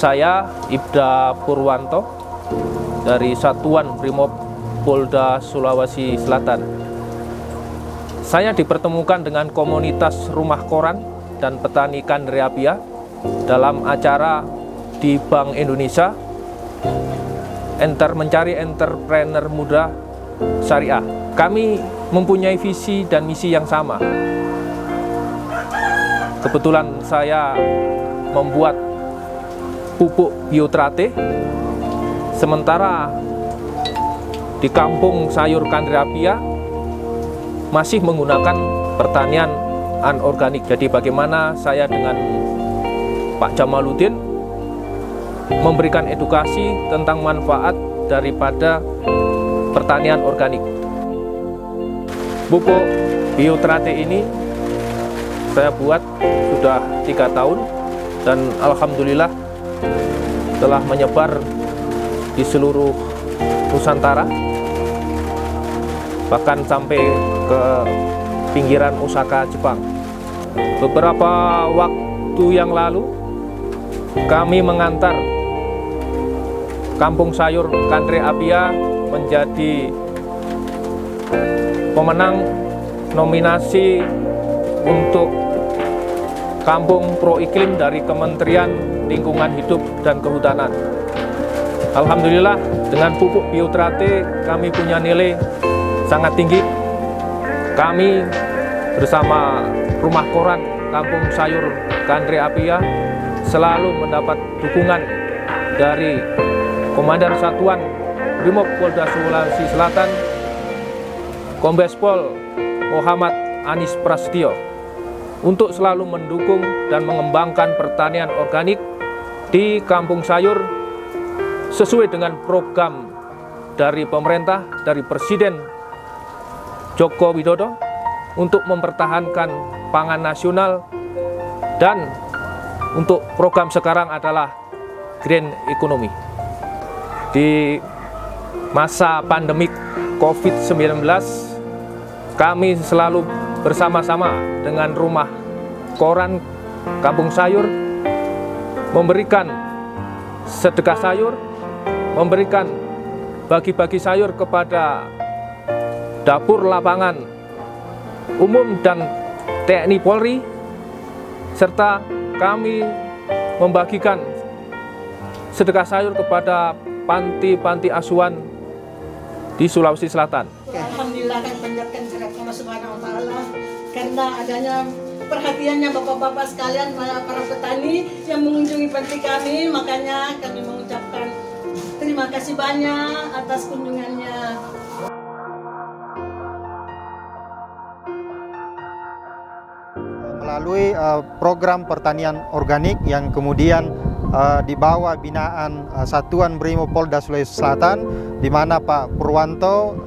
Saya Ibda Purwanto dari Satuan Brimob Polda Sulawesi Selatan. Saya dipertemukan dengan komunitas rumah koran dan petani Kandre Apia dalam acara di Bank Indonesia mencari entrepreneur muda syariah. Kami mempunyai visi dan misi yang sama. Kebetulan saya membuat pupuk biotrate, sementara di kampung sayur Kandre Apia masih menggunakan pertanian anorganik. Jadi bagaimana saya dengan Pak Jamaluddin memberikan edukasi tentang manfaat daripada pertanian organik. Pupuk biotrate ini saya buat sudah 3 tahun dan alhamdulillah telah menyebar di seluruh Nusantara, bahkan sampai ke pinggiran Osaka, Jepang. Beberapa waktu yang lalu kami mengantar kampung sayur Kandre Apia menjadi pemenang nominasi untuk Kampung Pro Iklim dari Kementerian Lingkungan Hidup dan Kehutanan. Alhamdulillah dengan pupuk biotrate kami punya nilai sangat tinggi. Kami bersama rumah koran Kampung Sayur Kandre Apia selalu mendapat dukungan dari Komandan Satuan Brimob Polda Sulawesi Selatan, Kombes Pol Muhammad Anis Prasetyo, untuk selalu mendukung dan mengembangkan pertanian organik di kampung sayur sesuai dengan program dari pemerintah, dari Presiden Joko Widodo untuk mempertahankan pangan nasional, dan untuk program sekarang adalah green economy. Di masa pandemik COVID-19 kami selalu bersama-sama dengan rumah koran Kampung Sayur memberikan sedekah sayur, memberikan bagi-bagi sayur kepada dapur lapangan umum dan TNI Polri, serta kami membagikan sedekah sayur kepada panti-panti asuhan di Sulawesi Selatan. Alhamdulillah kami panjatkan kehadirat Allah Subhanahu wa taala karena adanya perhatiannya Bapak-bapak sekalian, para petani yang mengunjungi panti kami, makanya kami mengucapkan terima kasih banyak atas kunjungannya. Melalui program pertanian organik yang kemudian di bawah binaan Satuan Brimob Polda Sulawesi Selatan, di mana Pak Purwanto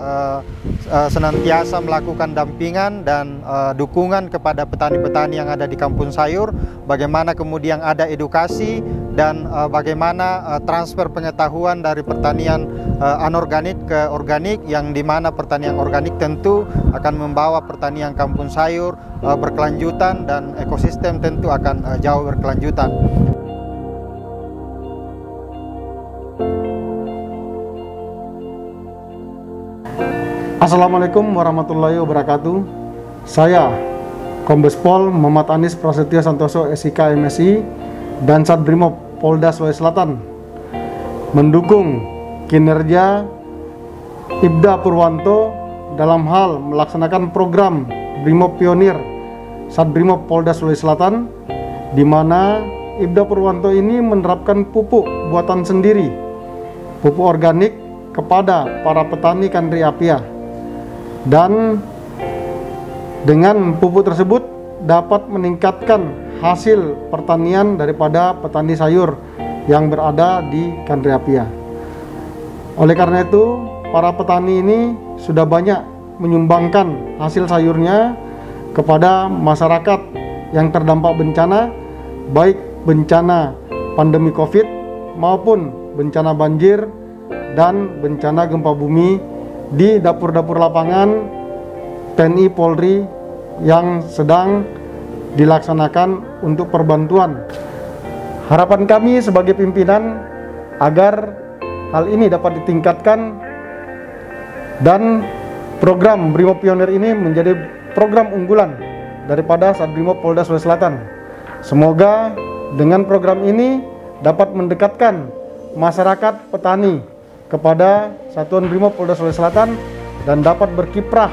senantiasa melakukan dampingan dan dukungan kepada petani-petani yang ada di kampung sayur, bagaimana kemudian ada edukasi dan bagaimana transfer pengetahuan dari pertanian anorganik ke organik, yang dimana pertanian organik tentu akan membawa pertanian kampung sayur berkelanjutan dan ekosistem tentu akan jauh berkelanjutan. Assalamualaikum warahmatullahi wabarakatuh. Saya Kombes Pol Muhammad Anis Prasetyo Santoso SIK MSI dan Sat Brimob Polda Sulawesi Selatan mendukung kinerja Ibda Purwanto dalam hal melaksanakan program Brimob Pionir Sat Brimob Polda Sulawesi Selatan, di mana Ibda Purwanto ini menerapkan pupuk buatan sendiri, pupuk organik kepada para petani Kandre Apia. Dan dengan pupuk tersebut dapat meningkatkan hasil pertanian daripada petani sayur yang berada di Kandre Apia. Oleh karena itu, para petani ini sudah banyak menyumbangkan hasil sayurnya kepada masyarakat yang terdampak bencana, baik bencana pandemi COVID maupun bencana banjir dan bencana gempa bumi di dapur-dapur lapangan TNI Polri yang sedang dilaksanakan untuk perbantuan. Harapan kami sebagai pimpinan agar hal ini dapat ditingkatkan dan program Brimob Pionir ini menjadi program unggulan daripada Satbrimob Polda Sulawesi Selatan. Semoga dengan program ini dapat mendekatkan masyarakat petani kepada Satuan Brimob Polda Sulawesi Selatan dan dapat berkiprah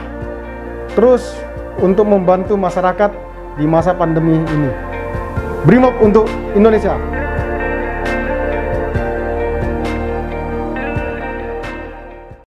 terus untuk membantu masyarakat di masa pandemi ini. Brimob untuk Indonesia.